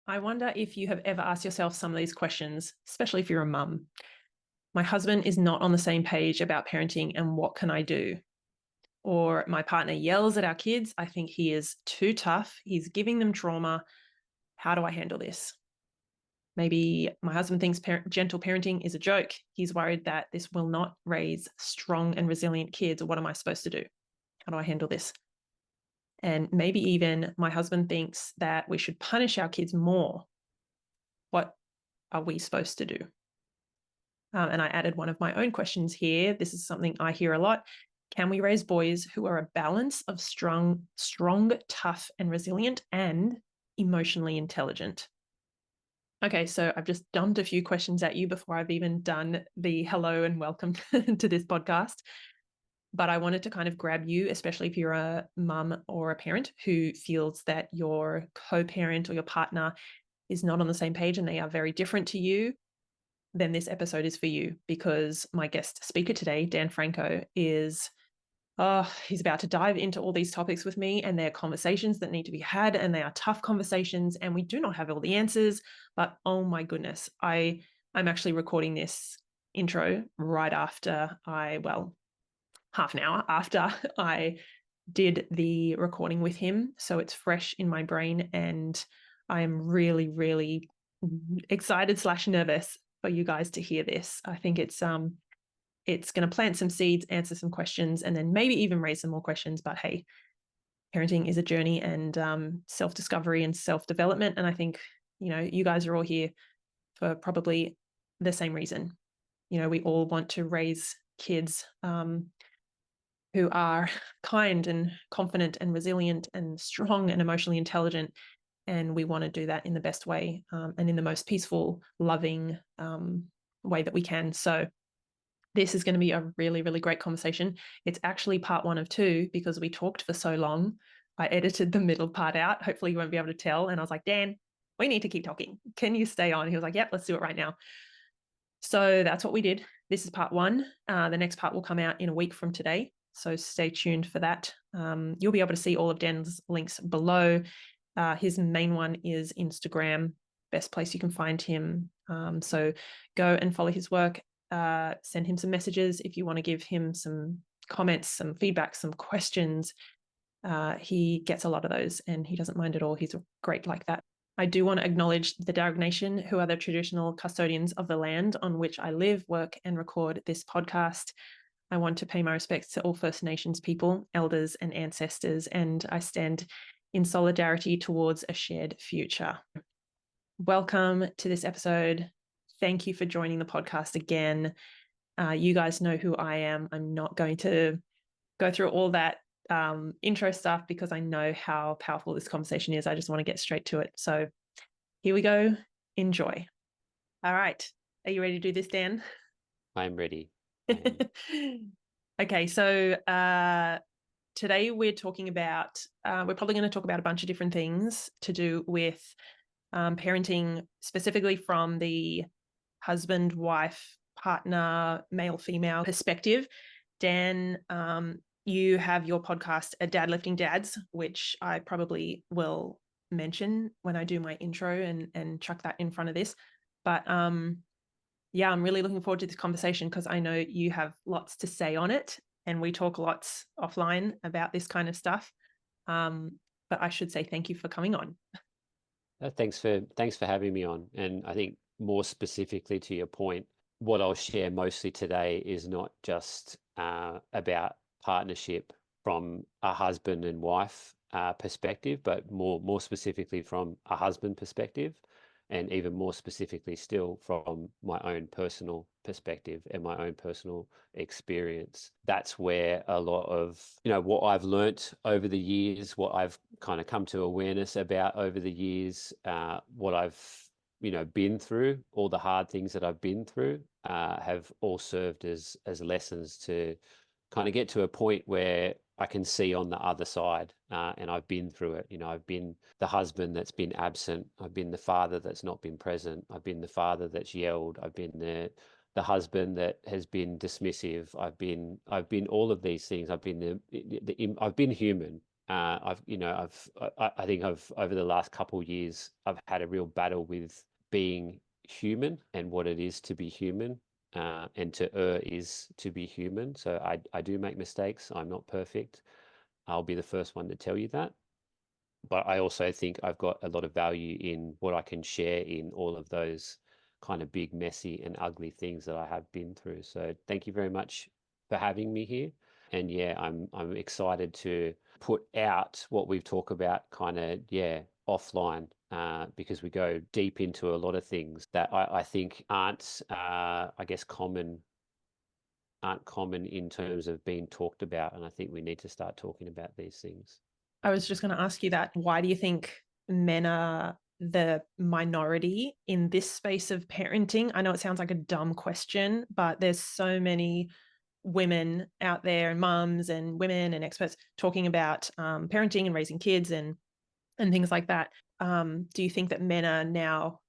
I wonder if you have ever asked yourself some of these questions, especially if you're a mum. My husband is not on the same page about parenting, and what can I do? Or my partner yells at our kids. I think he is too tough. He's giving them trauma. How do I handle this? Maybe my husband thinks gentle parenting is a joke. He's worried that this will not raise strong and resilient kids. What am I supposed to do? How do I handle this? And maybe even my husband thinks that we should punish our kids more. What are we supposed to do? And I added one of my own questions here. This is something I hear a lot. Can we raise boys who are a balance of strong, tough, and resilient, and emotionally intelligent? Okay, so I've just dumped a few questions at you before I've even done the hello and welcome to this podcast. But I wanted to kind of grab you, especially if you're a mum or a parent who feels that your co-parent or your partner is not on the same page and they are very different to you. Then this episode is for you, because my guest speaker today, Dan Franco, he's about to dive into all these topics with me, and they're conversations that need to be had, and they are tough conversations, and we do not have all the answers, but oh my goodness, I'm actually recording this intro right after half an hour after I did the recording with him. So it's fresh in my brain, and I am really, really excited / nervous for you guys to hear this. I think it's going to plant some seeds, answer some questions, and then maybe even raise some more questions. But hey, parenting is a journey, and self-discovery and self-development. And I think, you guys are all here for probably the same reason. We all want to raise kids who are kind and confident and resilient and strong and emotionally intelligent. And we want to do that in the best way, and in the most peaceful, loving way that we can. So this is going to be a really, really great conversation. It's actually part 1 of 2 because we talked for so long. I edited the middle part out. Hopefully you won't be able to tell. And I was like, Dan, we need to keep talking. Can you stay on? He was like, yep, let's do it right now. So that's what we did. This is part 1. The next part will come out in a week from today. So stay tuned for that. You'll be able to see all of Dan's links below. His main one is Instagram, best place you can find him. So go and follow his work. Send him some messages if you want to give him some comments, some feedback, some questions. He gets a lot of those, and he doesn't mind at all. He's great like that. I do want to acknowledge the Darug Nation, who are the traditional custodians of the land on which I live, work, and record this podcast. I want to pay my respects to all First Nations people, elders, and ancestors, and I stand in solidarity towards a shared future. Welcome to this episode. Thank you for joining the podcast again. You guys know who I am. I'm not going to go through all that intro stuff because I know how powerful this conversation is. I just want to get straight to it. So here we go. Enjoy. All right. Are you ready to do this, Dan? I'm ready. Okay. So today we're talking about, we're probably going to talk about a bunch of different things to do with parenting, specifically from the husband, wife, partner, male, female perspective. Dan, you have your podcast, A Dad Lifting Dads, which I probably will mention when I do my intro and chuck that in front of this. But yeah, I'm really looking forward to this conversation because I know you have lots to say on it, and we talk lots offline about this kind of stuff. But I should say thank you for coming on. Thanks for having me on. And I think more specifically to your point, what I'll share mostly today is not just about partnership from a husband and wife perspective, but more specifically from a husband perspective, and even more specifically still from my own personal perspective and my own personal experience. That's where a lot of, what I've learnt over the years, what I've kind of come to awareness about over the years, what I've, been through, all the hard things that I've been through, have all served as lessons to kind of get to a point where I can see on the other side, and I've been through it. I've been the husband that's been absent. I've been the father that's not been present. I've been the father that's yelled. I've been the husband that has been dismissive. I've been all of these things. I've been I've been human, I think I've over the last couple of years, I've had a real battle with being human and what it is to be human. And to err is to be human. So I do make mistakes. I'm not perfect. I'll be the first one to tell you that. But I also think I've got a lot of value in what I can share in all of those kind of big, messy, and ugly things that I have been through. So thank you very much for having me here. And yeah, I'm excited to put out what we've talked about kind of, yeah, offline, because we go deep into a lot of things that I think aren't, I guess, aren't common in terms of being talked about. And I think we need to start talking about these things. I was just going to ask you that. Why do you think men are the minority in this space of parenting? I know it sounds like a dumb question, but there's so many women out there and mums and women and experts talking about parenting and raising kids and things like that. Do you think that men are now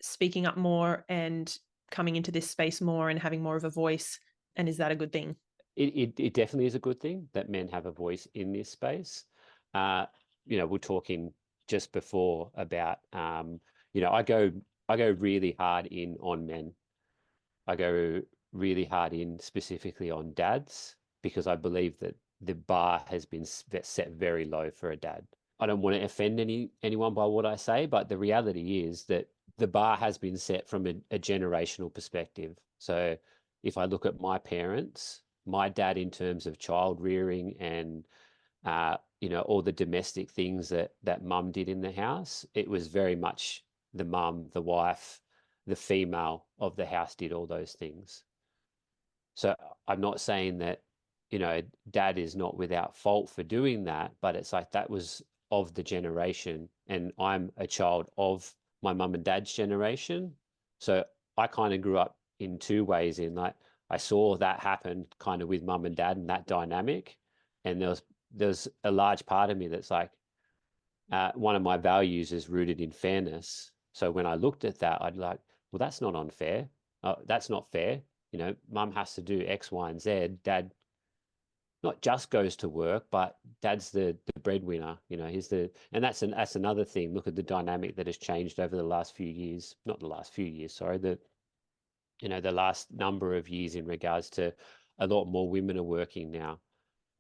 speaking up more and coming into this space more and having more of a voice? And is that a good thing? It definitely is a good thing that men have a voice in this space. Uh, we're talking just before about, I go really hard in on men. I go really hard in specifically on dads because I believe that the bar has been set very low for a dad. I don't want to offend anyone by what I say, but the reality is that the bar has been set from a generational perspective. So if I look at my parents, my dad in terms of child rearing and all the domestic things that mum did in the house, it was very much the mum, the wife, the female of the house did all those things. So I'm not saying that, dad is not without fault for doing that, but it's like that was of the generation. And I'm a child of my mum and dad's generation. So I kind of grew up in two ways in like I saw that happen kind of with mum and dad and that dynamic. And there's a large part of me that's like, one of my values is rooted in fairness. So when I looked at that, I'd like, well, that's not unfair. That's not fair. Mum has to do X, Y, and Z. Dad not just goes to work, but dad's the breadwinner. And that's another thing. Look at the dynamic that has changed over the last few years. Not the last few years, sorry. The last number of years in regards to a lot more women are working now.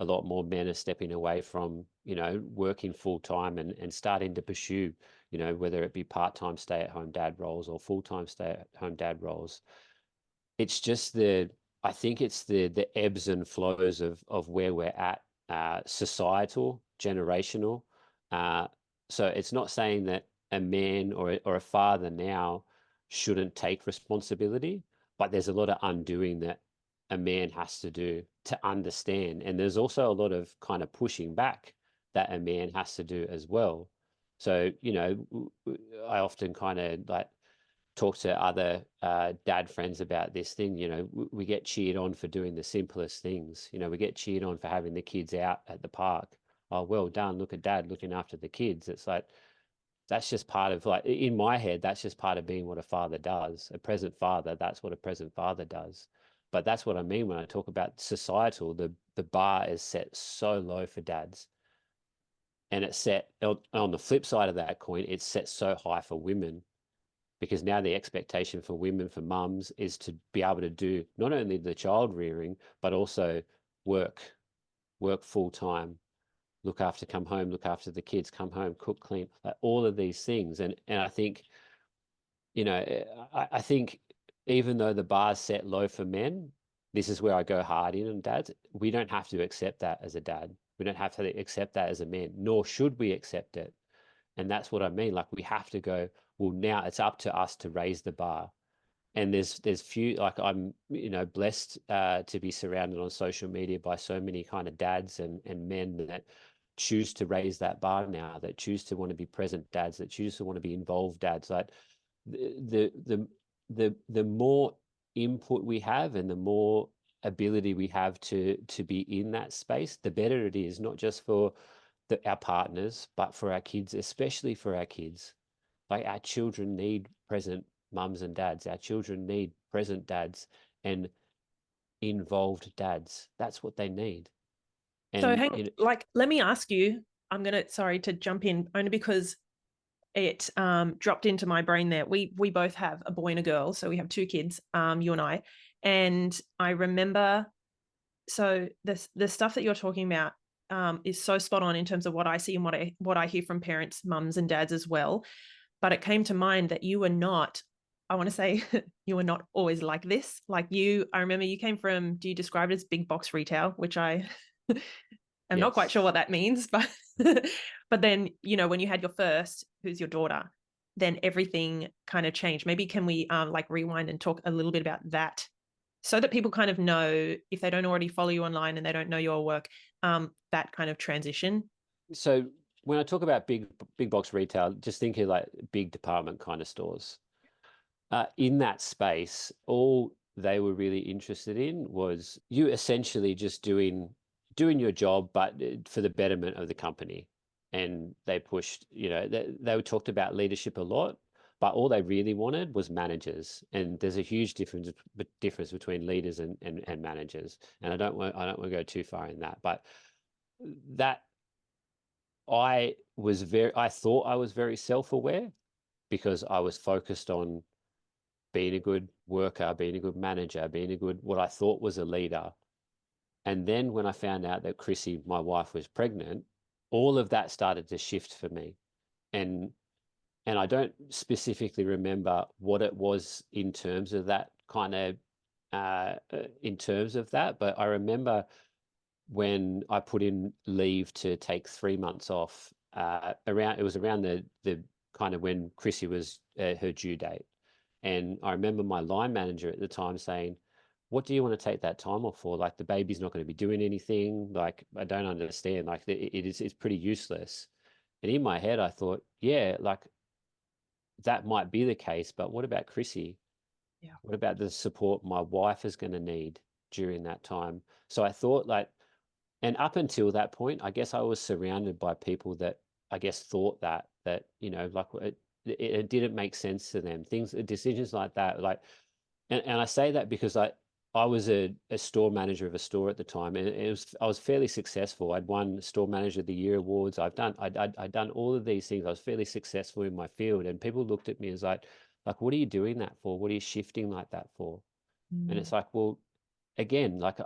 A lot more men are stepping away from, working full time and starting to pursue, whether it be part-time stay-at-home dad roles or full-time stay-at-home dad roles. It's just I think it's the ebbs and flows of where we're at, societal, generational. Uh, so it's not saying that a man or a father now shouldn't take responsibility, but there's a lot of undoing that a man has to do to understand. And there's also a lot of kind of pushing back that a man has to do as well. So, I often kind of like talk to other dad friends about this thing. We get cheered on for doing the simplest things. We get cheered on for having the kids out at the park. Oh, well done. Look at dad looking after the kids. It's like, that's just part of like, in my head, that's just part of being what a father does. A present father, that's what a present father does. But that's what I mean when I talk about societal, the bar is set so low for dads. And it's set on the flip side of that coin, it's set so high for women because now the expectation for women, for mums, is to be able to do not only the child rearing, but also work, work full time, look after, come home, look after the kids, come home, cook, clean, like all of these things. And I think, I think even though the bar's set low for men, this is where I go hard in on dads. We don't have to accept that as a dad. We don't have to accept that as a man, nor should we accept it. And that's what I mean. Like we have to go, well, now it's up to us to raise the bar. And there's few, like I'm, blessed to be surrounded on social media by so many kind of dads and men that choose to raise that bar now, that choose to want to be present dads, that choose to want to be involved dads. Like the more input we have and the more ability we have to be in that space, the better it is, not just for our partners, but for our kids, especially for our kids. Like our children need present mums and dads. Our children need present dads and involved dads. That's what they need. So And hang, like, let me ask you, sorry to jump in only because it dropped into my brain there. We both have a boy and a girl, so we have two kids, you and I. And I remember, so the stuff that you're talking about is so spot on in terms of what I see and what I hear from parents, mums and dads as well. But it came to mind that you were not, I want to say, you were not always like this. Like I remember you came from, do you describe it as big box retail, which I I'm not quite sure yes. what that means, but but then, when you had your first, who's your daughter, then everything kind of changed. Maybe can we like rewind and talk a little bit about that so that people kind of know, if they don't already follow you online and they don't know your work, that kind of transition. So when I talk about big box retail, just think of like big department kind of stores. In that space, all they were really interested in was you essentially just doing your job, but for the betterment of the company. And they pushed, they talked about leadership a lot, but all they really wanted was managers. And there's a huge difference between leaders and managers. And I don't want to go too far in that, but that I thought I was very self-aware because I was focused on being a good worker, being a good manager, being a good, what I thought was a leader. And then when I found out that Chrissy, my wife, was pregnant, all of that started to shift for me. And I don't specifically remember what it was in terms of that kind of in terms of that, but I remember when I put in leave to take 3 months off, it was around the kind of when Chrissy was her due date. And I remember my line manager at the time saying, "What do you want to take that time off for? Like the baby's not going to be doing anything. Like I don't understand. Like it's pretty useless." And in my head, I thought, yeah, like that might be the case, but what about Chrissy? Yeah. What about the support my wife is going to need during that time? So I thought like, and up until that point, I guess I was surrounded by people that I guess thought that like it didn't make sense to them. Decisions like that, like, and I say that because I was a store manager of a store at the time, and I was fairly successful. I'd won Store Manager of the Year awards. I'd done all of these things. I was fairly successful in my field, and people looked at me as like, what are you doing that for? What are you shifting like that for? And Mm. it's like, well, again, like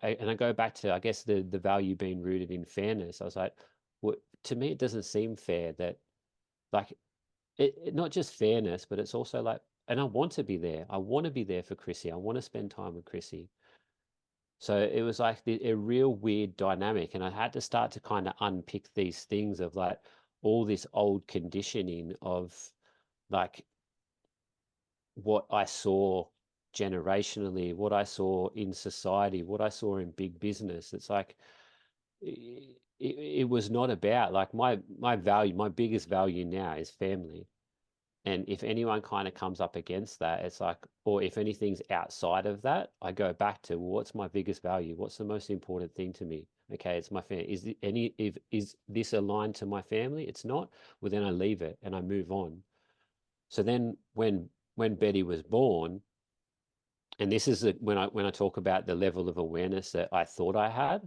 and I go back to, I guess, the value being rooted in fairness. I was like, well, to me, it doesn't seem fair that, like, not just fairness, but it's also like, and I want to be there. I want to be there for Chrissy. I want to spend time with Chrissy. So it was like a real weird dynamic, and I had to start to kind of unpick these things of like all this old conditioning of like what I saw generationally, what I saw in society, what I saw in big business. It's like it was not about like my value, my biggest value now is family. And if anyone kind of comes up against that, it's like, or if anything's outside of that, I go back to, well, what's my biggest value? What's the most important thing to me? Okay, it's my family. Is this aligned to my family? It's not. Well, then I leave it and I move on. So then when Betty was born, and this is when I talk about the level of awareness that I thought I had,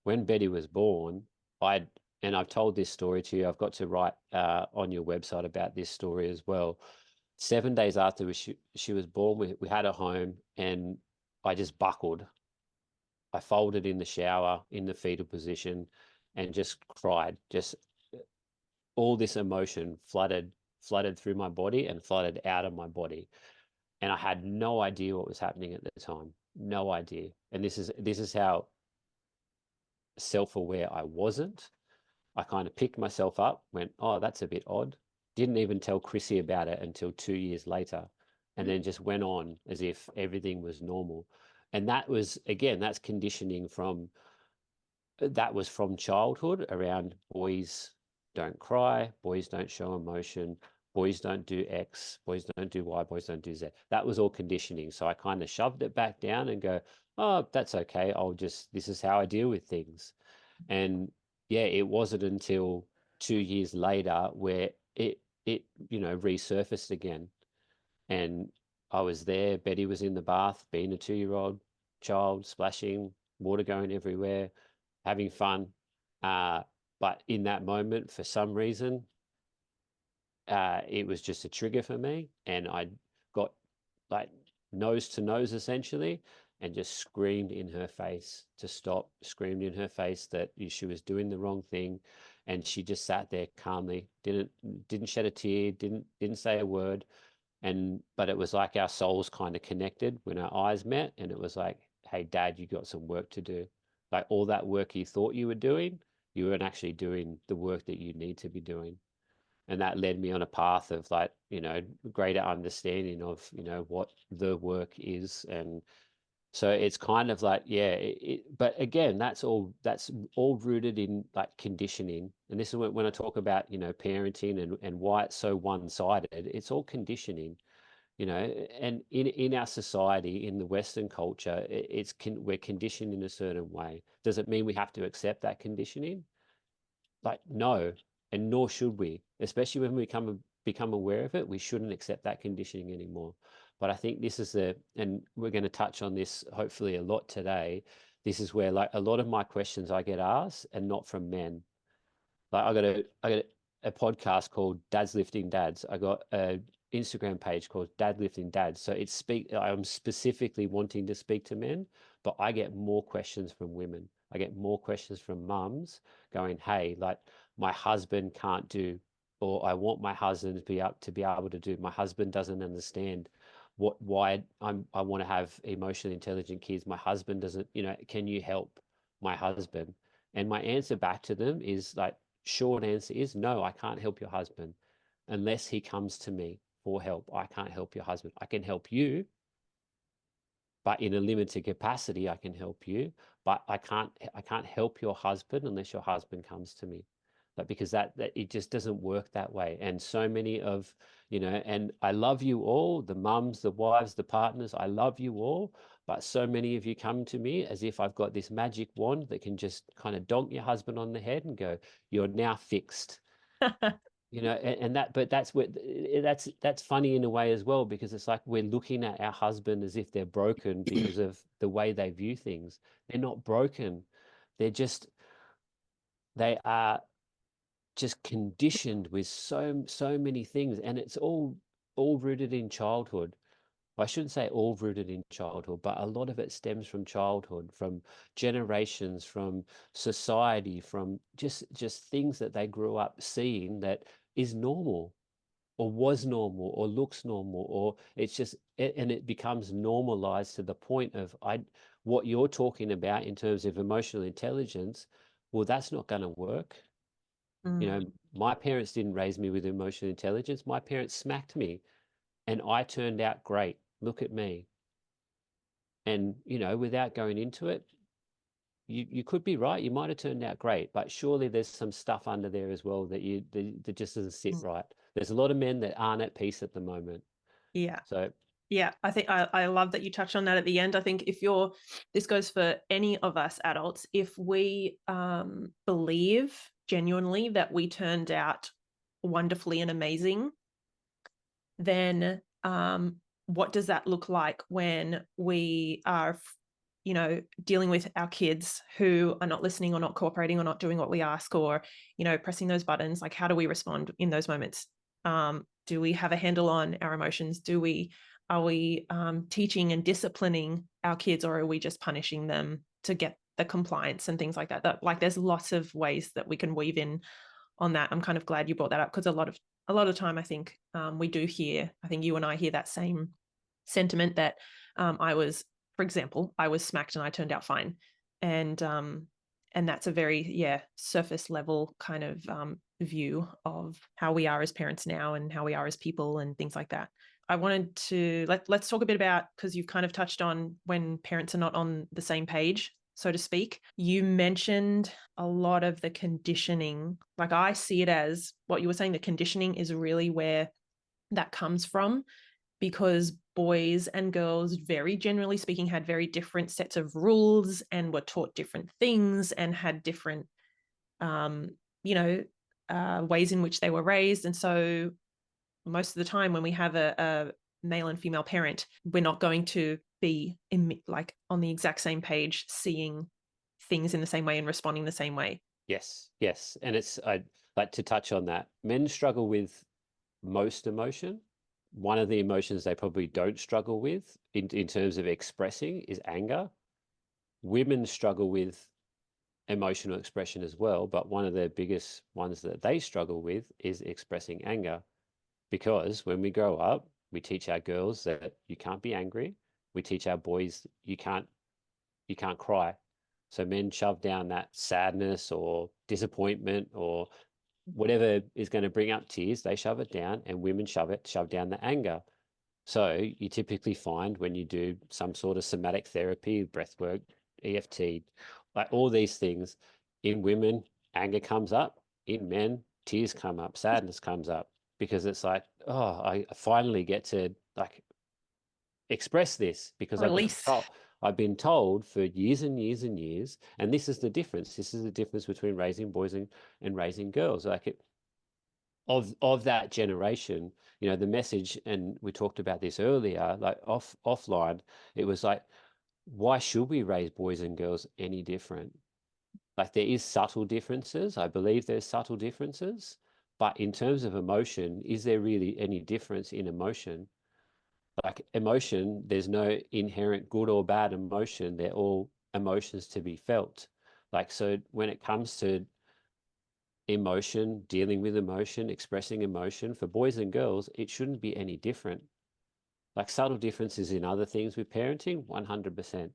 when Betty was born, I and I've told this story to you. I've got to write on your website about this story as well. 7 days after she was born, we had her home, and I just buckled. I folded in the shower in the fetal position and just cried. Just all this emotion flooded through my body and flooded out of my body, and I had no idea what was happening at the time. No idea. And this is how self-aware I wasn't. I kind of picked myself up, went, "Oh, that's a bit odd." Didn't even tell Chrissy about it until 2 years later, and then just went on as if everything was normal. And that was, again, that's conditioning that was from childhood around boys don't cry, boys don't show emotion, boys don't do X, boys don't do Y, boys don't do Z. That was all conditioning. So I kind of shoved it back down and go, "Oh, that's okay. This is how I deal with things." And yeah, it wasn't until 2 years later where it resurfaced again. And I was there. Betty was in the bath, being a 2-year-old child, splashing, water going everywhere. having fun. But in that moment, for some reason, it was just a trigger for me, and I got like nose to nose essentially, and just screamed in her face to stop, screamed in her face that she was doing the wrong thing, and she just sat there calmly, didn't shed a tear, didn't say a word, but it was like our souls kind of connected when our eyes met, and it was like, hey, Dad, you got some work to do. Like all that work you thought you were doing, you weren't actually doing the work that you need to be doing. And that led me on a path of like, greater understanding of, what the work is. And so it's kind of like, yeah, but again, that's all rooted in like conditioning. And this is when I talk about, parenting and why it's so one-sided. It's all conditioning, and in our society, in the Western culture, we're conditioned in a certain way. Does it mean we have to accept that conditioning? Like, no, and nor should we, especially when we become aware of it. We shouldn't accept that conditioning anymore. But I think this is and we're going to touch on this hopefully a lot today. This is where like a lot of my questions I get asked, and not from men. Like I got a podcast called Dads Lifting Dads. I got a Instagram page called Dad Lifting Dads. So I'm specifically wanting to speak to men, but I get more questions from women. I get more questions from mums going, hey, like my husband can't do, or I want my husband to be able to do. My husband doesn't understand why I want to have emotionally intelligent kids. My husband doesn't, can you help my husband? And my answer back to them is like, short answer is no, I can't help your husband unless he comes to me for help. I can't help your husband. I can help you, but in a limited capacity. I can help you, but I can't help your husband unless your husband comes to me. But because that it just doesn't work that way. And so many of, and I love you all, the mums, the wives, the partners, I love you all, but so many of you come to me as if I've got this magic wand that can just kind of donk your husband on the head and go, you're now fixed. But that's funny in a way as well, because it's like we're looking at our husband as if they're broken because of the way they view things. They're not broken. They are just conditioned with so many things, and it's all rooted in childhood. I shouldn't say all rooted in childhood, but a lot of it stems from childhood, from generations, from society, from just things that they grew up seeing that is normal, or was normal, or looks normal, or and it becomes normalized to the point of what you're talking about in terms of emotional intelligence. Well, that's not going to work. My parents didn't raise me with emotional intelligence. My parents smacked me, and I turned out great. Look at me. And, without going into it, you could be right. You might have turned out great, but surely there's some stuff under there as well that just doesn't sit right. There's a lot of men that aren't at peace at the moment. Yeah. So Yeah, I think I love that you touched on that at the end. I think this goes for any of us adults, if we believe genuinely that we turned out wonderfully and amazing, then what does that look like when we are, dealing with our kids who are not listening or not cooperating or not doing what we ask, or, pressing those buttons? Like, how do we respond in those moments? Do we have a handle on our emotions? Are we teaching and disciplining our kids, or are we just punishing them to get the compliance and things like that? Like, there's lots of ways that we can weave in on that. I'm kind of glad you brought that up, because a lot of time, I think we do hear, I think you and I hear that same sentiment that for example, I was smacked and I turned out fine. And that's a very, surface level kind of view of how we are as parents now and how we are as people and things like that. I wanted to let's talk a bit about, because you've kind of touched on when parents are not on the same page, so to speak. You mentioned a lot of the conditioning. Like, I see it as what you were saying, the conditioning is really where that comes from, because boys and girls, very generally speaking, had very different sets of rules and were taught different things and had different, ways in which they were raised. And so most of the time when we have a male and female parent, we're not going to be like on the exact same page, seeing things in the same way and responding the same way. Yes, yes. And I like to touch on that. Men struggle with most emotion. One of the emotions they probably don't struggle with in terms of expressing is anger. Women struggle with emotional expression as well, but one of the biggest ones that they struggle with is expressing anger. Because when we grow up, we teach our girls that you can't be angry. We teach our boys you can't cry. So men shove down that sadness or disappointment or whatever is going to bring up tears, they shove it down, and women shove down the anger. So you typically find when you do some sort of somatic therapy, breath work, EFT, like all these things, in women, anger comes up. In men, tears come up, sadness comes up, because it's like, oh, I finally get to like express this because Release. I've been told for years and years and years, and this is the difference. This is the difference between raising boys and raising girls. Like it, of that generation, you know, the message, and we talked about this earlier, like offline, it was like, why should we raise boys and girls any different? Like there is subtle differences. I believe there's subtle differences, but in terms of emotion, is there really any difference in emotion? Like emotion, there's no inherent good or bad emotion. They're all emotions to be felt. Like, so when it comes to emotion, dealing with emotion, expressing emotion for boys and girls, it shouldn't be any different. Like subtle differences in other things with parenting, 100%.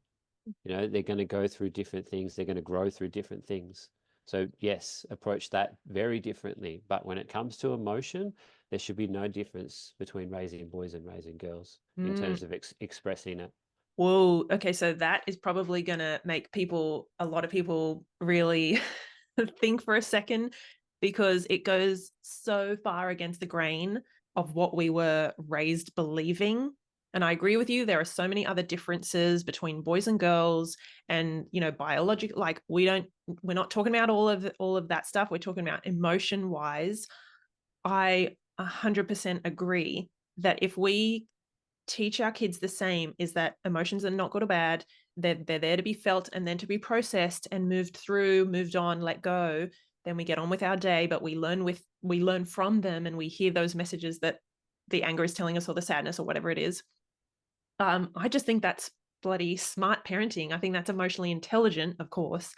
You know, they're going to go through different things. They're going to grow through different things. So yes, approach that very differently. But when it comes to emotion, there should be no difference between raising boys and raising girls in Mm. terms of expressing it. Whoa. Okay. So that is probably going to make a lot of people really think for a second, because it goes so far against the grain of what we were raised believing. And I agree with you. There are so many other differences between boys and girls, and, you know, biological, like we're not talking about all of that stuff. We're talking about emotion wise. I 100% agree that if we teach our kids the same, is that emotions are not good or bad. They're there to be felt and then to be processed and moved through, moved on, let go. Then we get on with our day, but we learn from them, and we hear those messages that the anger is telling us, or the sadness, or whatever it is. I just think that's bloody smart parenting. I think that's emotionally intelligent, of course,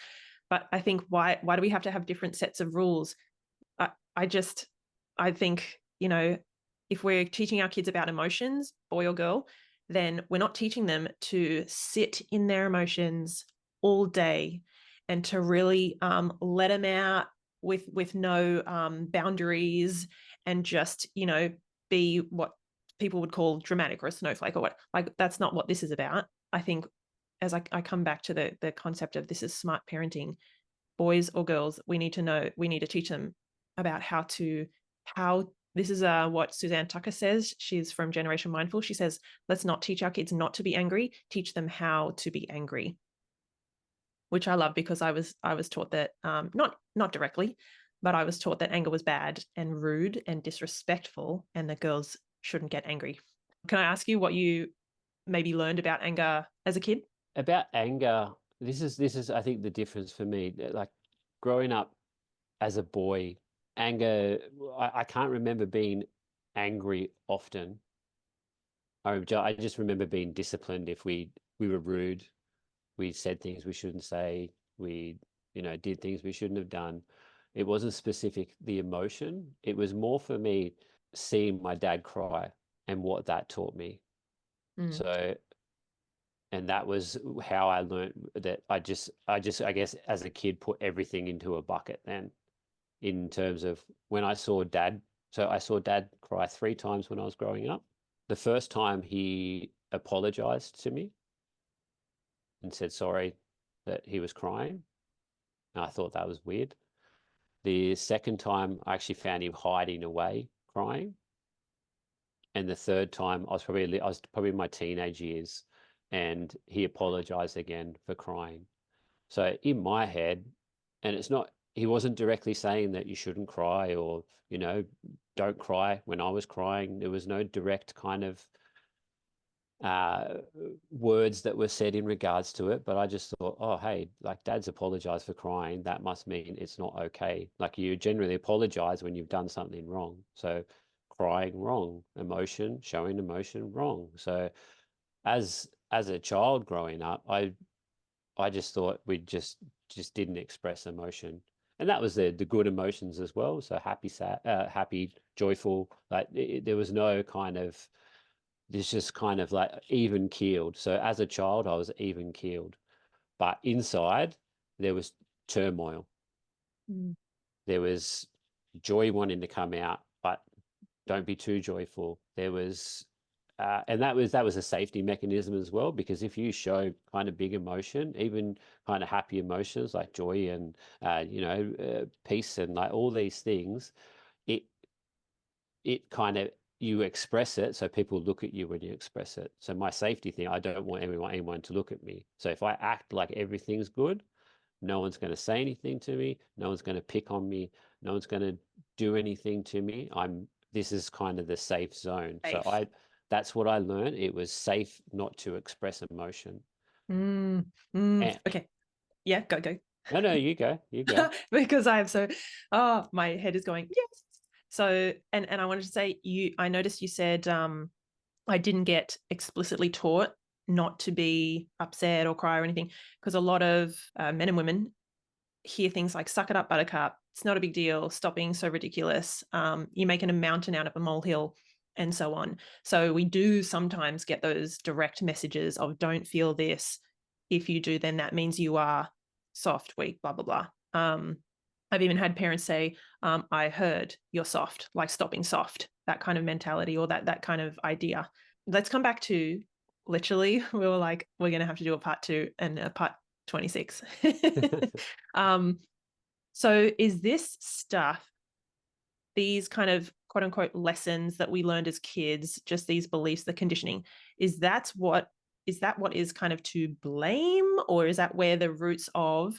but I think why do we have to have different sets of rules? I just, I think, you know, if we're teaching our kids about emotions, boy or girl, then we're not teaching them to sit in their emotions all day and to really let them out with no boundaries, and just, you know, be what people would call dramatic or a snowflake or what. Like, that's not what this is about. I think, as I come back to the concept of this is smart parenting, boys or girls, we need to teach them about how this is what Suzanne Tucker says. She's from Generation Mindful. She says, let's not teach our kids not to be angry, teach them how to be angry, which I love, because I was taught that, not directly, but I was taught that anger was bad and rude and disrespectful, and that girls shouldn't get angry. Can I ask you what you maybe learned about anger as a kid? About anger, this is I think the difference for me. Like growing up as a boy, anger, I can't remember being angry often. I just remember being disciplined if we were rude, we said things we shouldn't say, we, you know, did things we shouldn't have done. It wasn't specific, the emotion. It was more for me seeing my dad cry and what that taught me. Mm. So, and that was how I learned that I guess as a kid put everything into a bucket then, in terms of when I saw dad. So I saw dad cry 3 times when I was growing up. The first time he apologized to me and said sorry that he was crying. And I thought that was weird. The second time, I actually found him hiding away, crying. And the third time, I was probably in my teenage years, and he apologized again for crying. So in my head, and it's not, he wasn't directly saying that you shouldn't cry or, you know, don't cry when I was crying. There was no direct kind of words that were said in regards to it, but I just thought, oh, hey, like dad's apologized for crying. That must mean it's not okay. Like you generally apologize when you've done something wrong. So crying wrong, emotion, showing emotion wrong. So as a child growing up, I just thought we just didn't express emotion. And that was the good emotions as well. So happy, sad, happy, joyful. Like there was no kind of it's just kind of like even keeled. So as a child, I was even keeled, but inside there was turmoil. Mm. There was joy wanting to come out, but don't be too joyful. There was, and that was a safety mechanism as well, because if you show kind of big emotion, even kind of happy emotions like joy and peace and like all these things, it it kind of you express it so people look at you when you express it. So my safety thing, I don't want anyone to look at me. So if I act like everything's good, no one's going to say anything to me, no one's going to pick on me, no one's going to do anything to me. This is kind of the safe zone. So Safe. I that's what I learned. It was safe not to express emotion. And Okay. Yeah, go. no, you go, you go. Because I have my head is going, yes. So, and I wanted to say, I noticed you said, I didn't get explicitly taught not to be upset or cry or anything, because a lot of men and women hear things like "suck it up, buttercup," it's not a big deal, stop being so ridiculous, you're making a mountain out of a molehill, and so on. So we do sometimes get those direct messages of "don't feel this, if you do then that means you are soft, weak, blah blah blah." I've even had parents say, "I heard you're soft," like stop being soft, that kind of mentality, or that kind of idea. Let's come back to, literally, we were like, we're going to have to do a part 2 and a part 26. um, so is this stuff, these kind of quote unquote lessons that we learned as kids, just these beliefs, the conditioning, is that what is kind of to blame, or is that where the roots of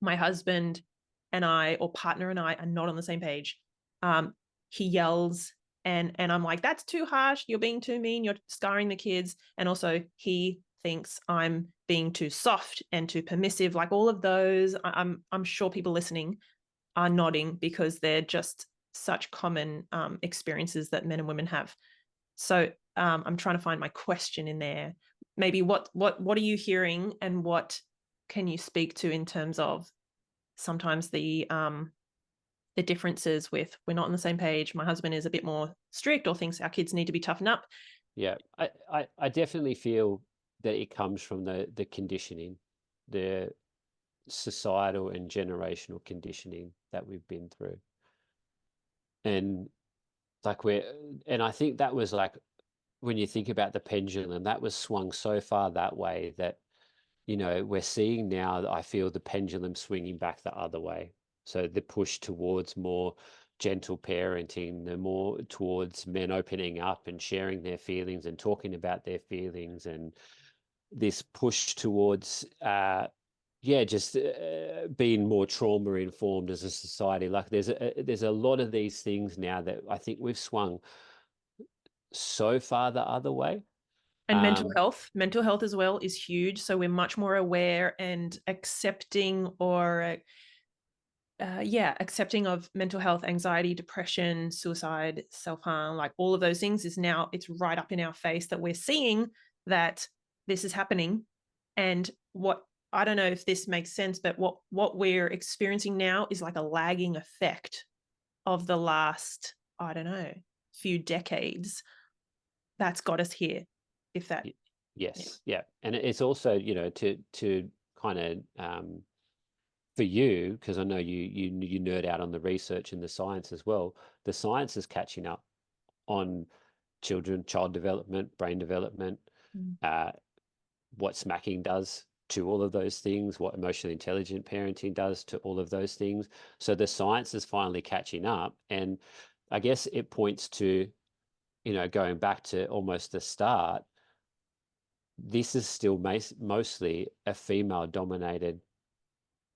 my husband and I, or partner and I, are not on the same page? He yells, and I'm like, that's too harsh, you're being too mean, you're scarring the kids. And also he thinks I'm being too soft and too permissive, like all of those. I'm sure people listening are nodding, because they're just such common experiences that men and women have. So I'm trying to find my question in there. Maybe what are you hearing, and what can you speak to in terms of sometimes the differences with, we're not on the same page, my husband is a bit more strict or thinks our kids need to be toughened up. Yeah, I definitely feel that it comes from the conditioning, the societal and generational conditioning that we've been through. And like and I think that was like when you think about the pendulum, that was swung so far that way that, we're seeing now that I feel the pendulum swinging back the other way. So the push towards more gentle parenting, the more towards men opening up and sharing their feelings and talking about their feelings, and this push towards just being more trauma informed as a society. Like there's a lot of these things now that I think we've swung so far the other way. And um mental health as well is huge, so we're much more aware and accepting, or accepting of mental health, anxiety, depression, suicide, self-harm, like all of those things is now, it's right up in our face that we're seeing that this is happening. And what, I don't know if this makes sense, but what we're experiencing now is like a lagging effect of the last, I don't know, few decades that's got us here. If that, yeah. yes, yeah. And it's also, to kind of for you, because I know you nerd out on the research and the science as well. The science is catching up on child development, brain development, Mm. uh, what smacking does to all of those things, what emotionally intelligent parenting does to all of those things. So the science is finally catching up, and I guess it points to, going back to almost the start. This is still mostly a female dominated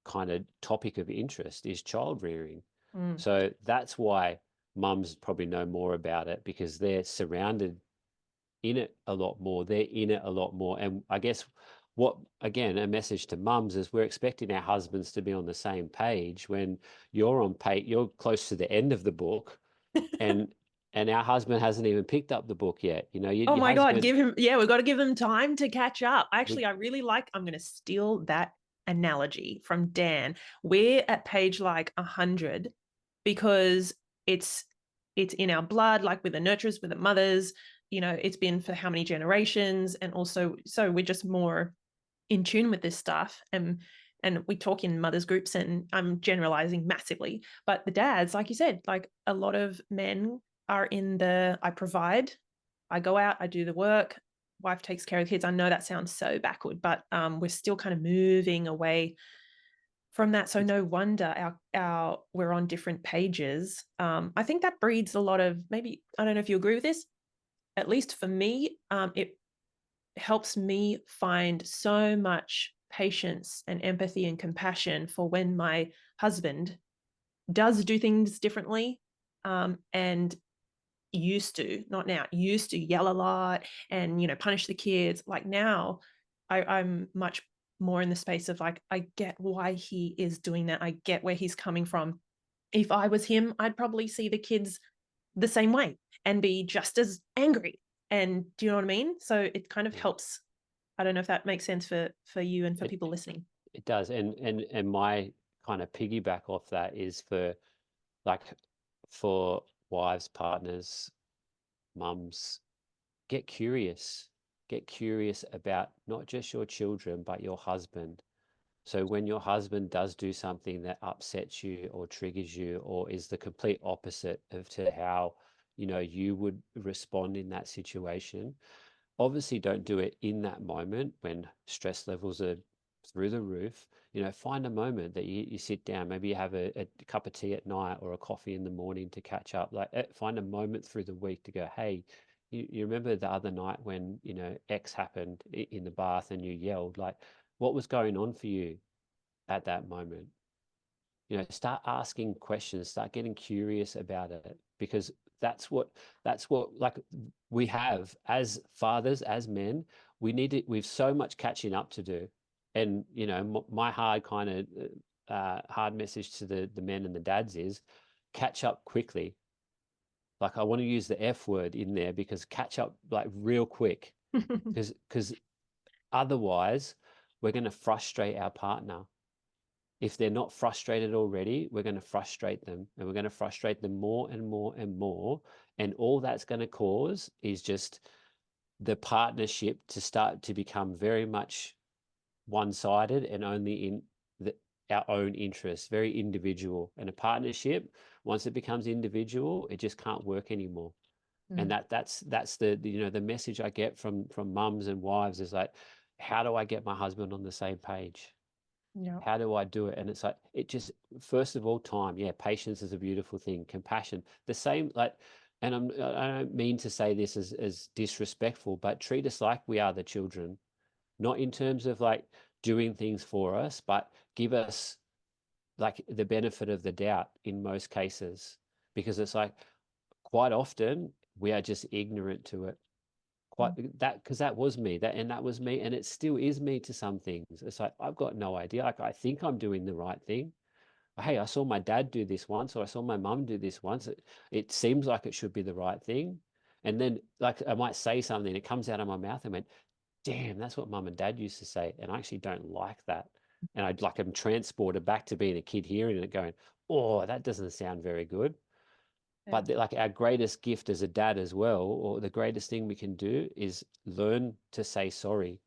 kind of topic of interest, is child rearing. Mm. So that's why mums probably know more about it, because they're surrounded in it a lot more. They're in it a lot more. And I guess what, again, a message to mums is we're expecting our husbands to be on the same page when you're on page, you're close to the end of the book, and our husband hasn't even picked up the book yet. You know, Oh your my God, husband, give him, yeah, we've got to give them time to catch up. we, Actually, I really like, I'm going to steal that analogy from Dan. We're at page like 100 because it's it's in our blood, like with the nurturers, with the mothers, it's been for how many generations. And also, so we're just more in tune with this stuff. And we talk in mothers groups, and I'm generalizing massively, but the dads, like you said, like a lot of men are in the I provide, I go out, I do the work, wife takes care of the kids. I know that sounds so backward, but we're still kind of moving away from that. So no wonder our we're on different pages. I think that breeds a lot of, maybe, I don't know if you agree with this. At least for me, it helps me find so much patience and empathy and compassion for when my husband does do things differently, and used to, not now, used to yell a lot and punish the kids. Like now, I'm much more in the space of like, I get why he is doing that. I get where he's coming from. If I was him, I'd probably see the kids the same way and be just as angry. And do you know what I mean? So it kind of yeah, helps. I don't know if that makes sense for you and for it, people listening. it does. And my kind of piggyback off that is for, like, for wives, partners, mums, get curious. Get curious about not just your children, but your husband. So when your husband does do something that upsets you or triggers you or is the complete opposite of to how, you would respond in that situation, obviously don't do it in that moment when stress levels are through the roof. Find a moment that you sit down, maybe you have a cup of tea at night or a coffee in the morning to catch up. Like, find a moment through the week to go, hey, you remember the other night when, X happened in the bath and you yelled, like, what was going on for you at that moment? Start asking questions, start getting curious about it, because that's what like we have as fathers, as men, we've so much catching up to do. And my hard kind of hard message to the men and the dads is catch up quickly. Like, I want to use the F word in there, because catch up like real quick, because otherwise we're going to frustrate our partner. If they're not frustrated already, we're going to frustrate them, and we're going to frustrate them more and more and more. And all that's going to cause is just the partnership to start to become very much one-sided and only in our own interests, very individual. And a partnership, once it becomes individual, it just can't work anymore. And Mm. that's the message I get from mums and wives is like, how do I get my husband on the same page? Yeah. How do I do it? And it's like, it just, first of all, time. Yeah, patience is a beautiful thing. Compassion, the same. Like, and I don't mean to say this as disrespectful, but treat us like we are the children, not in terms of like doing things for us, but give us like the benefit of the doubt in most cases, because it's like quite often we are just ignorant to it. Quite Mm. that, because that was me, that was me, and it still is me to some things. It's like, I've got no idea. Like, I think I'm doing the right thing. Hey, I saw my dad do this once, or I saw my mum do this once. It seems like it should be the right thing. And then, like, I might say something, it comes out of my mouth and went, damn, that's what mum and dad used to say. And I actually don't like that. And I'd like, I'm transported back to being a kid hearing it going, oh, that doesn't sound very good. Yeah. But like, our greatest gift as a dad as well, or the greatest thing we can do, is learn to say sorry,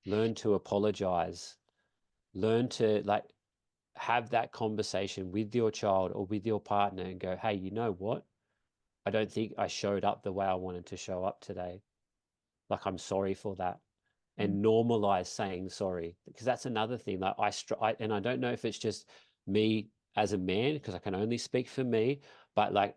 learn to apologize, learn to like have that conversation with your child or with your partner and go, hey, you know what? I don't think I showed up the way I wanted to show up today. Like, I'm sorry for that. Mm. And normalize saying sorry, because that's another thing. Like, and I don't know if it's just me as a man, because I can only speak for me, but like,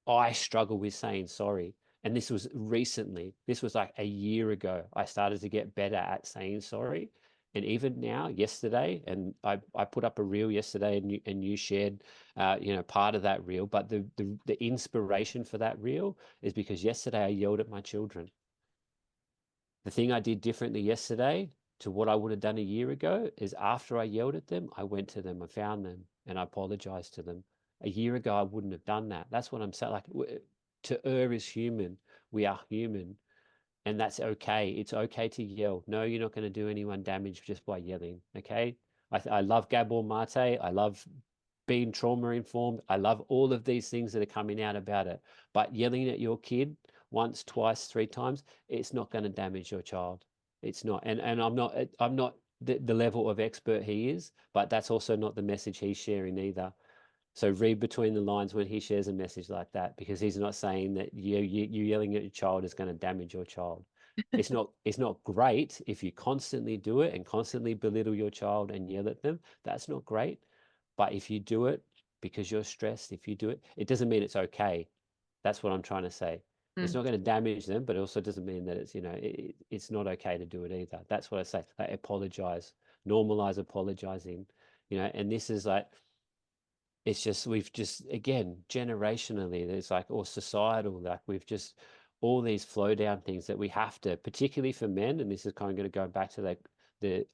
I struggle with saying sorry. And this was recently, this was like a year ago. I started to get better at saying sorry. And even now, yesterday, and I put up a reel yesterday, and you shared, part of that reel. But the inspiration for that reel is because yesterday I yelled at my children. The thing I did differently yesterday to what I would have done a year ago is after I yelled at them, I went to them, I found them, and I apologized to them. A year ago, I wouldn't have done that. That's what I'm saying. Like, to err is human. We are human, and that's okay. It's okay to yell. No, you're not going to do anyone damage just by yelling. Okay. I love Gabor Mate. I love being trauma informed. I love all of these things that are coming out about it. But yelling at your kid once, twice, three times, it's not going to damage your child. It's not. And I'm not the level of expert he is, but that's also not the message he's sharing either. So read between the lines when he shares a message like that, because he's not saying that you yelling at your child is going to damage your child. It's not great if you constantly do it and constantly belittle your child and yell at them. That's not great. But if you do it because you're stressed, if you do it, it doesn't mean it's okay. That's what I'm trying to say. It's Mm. not going to damage them, but it also doesn't mean that it's not okay to do it either. That's what I say. Like, apologize, normalize apologizing, and this is like, it's just, we've just, again, generationally, there's like, or societal, like we've just, all these flow down things that we have to, particularly for men, and this is kind of going to go back to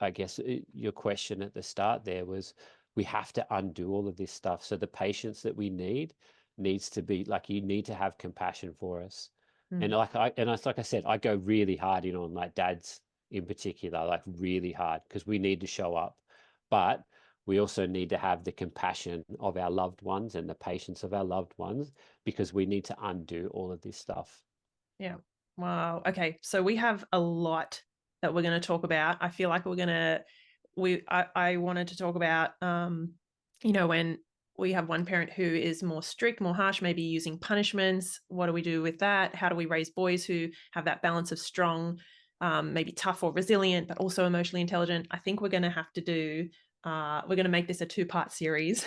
I guess your question at the start there was, we have to undo all of this stuff. So the patience that we need needs to be like, you need to have compassion for us. And Mm. like I said, I go really hard in on like dads in particular, like really hard, because we need to show up. But we also need to have the compassion of our loved ones and the patience of our loved ones, because we need to undo all of this stuff. Yeah. Wow. Okay. So we have a lot that we're going to talk about. I feel like I wanted to talk about, when we have one parent who is more strict, more harsh, maybe using punishments. What do we do with that? How do we raise boys who have that balance of strong, maybe tough or resilient, but also emotionally intelligent? I think we're going to have to we're going to make this a 2-part series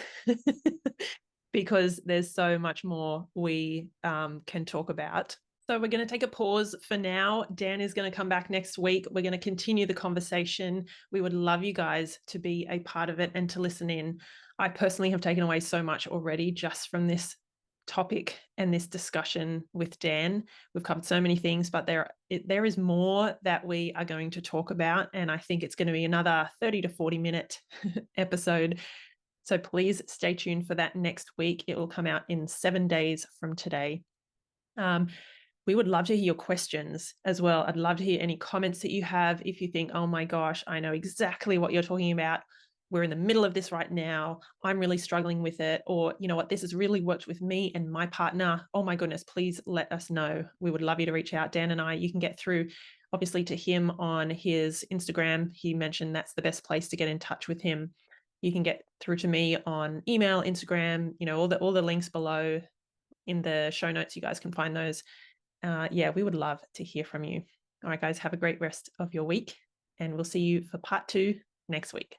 because there's so much more we can talk about. So we're going to take a pause for now. Dan is going to come back next week. We're going to continue the conversation. We would love you guys to be a part of it and to listen in. I personally have taken away so much already just from this topic and this discussion with Dan. We've covered so many things, but there is more that we are going to talk about. And I think it's going to be another 30 to 40-minute episode. So please stay tuned for that next week. It will come out in 7 days from today. We would love to hear your questions as well. I'd love to hear any comments that you have. If you think, oh my gosh, I know exactly what you're talking about. We're in the middle of this right now. I'm really struggling with it. Or, you know what, this has really worked with me and my partner. Oh my goodness, please let us know. We would love you to reach out. Dan and I, you can get through obviously to him on his Instagram. He mentioned that's the best place to get in touch with him. You can get through to me on email, Instagram, all the links below in the show notes. You guys can find those. We would love to hear from you. All right, guys, have a great rest of your week, and we'll see you for part 2 next week.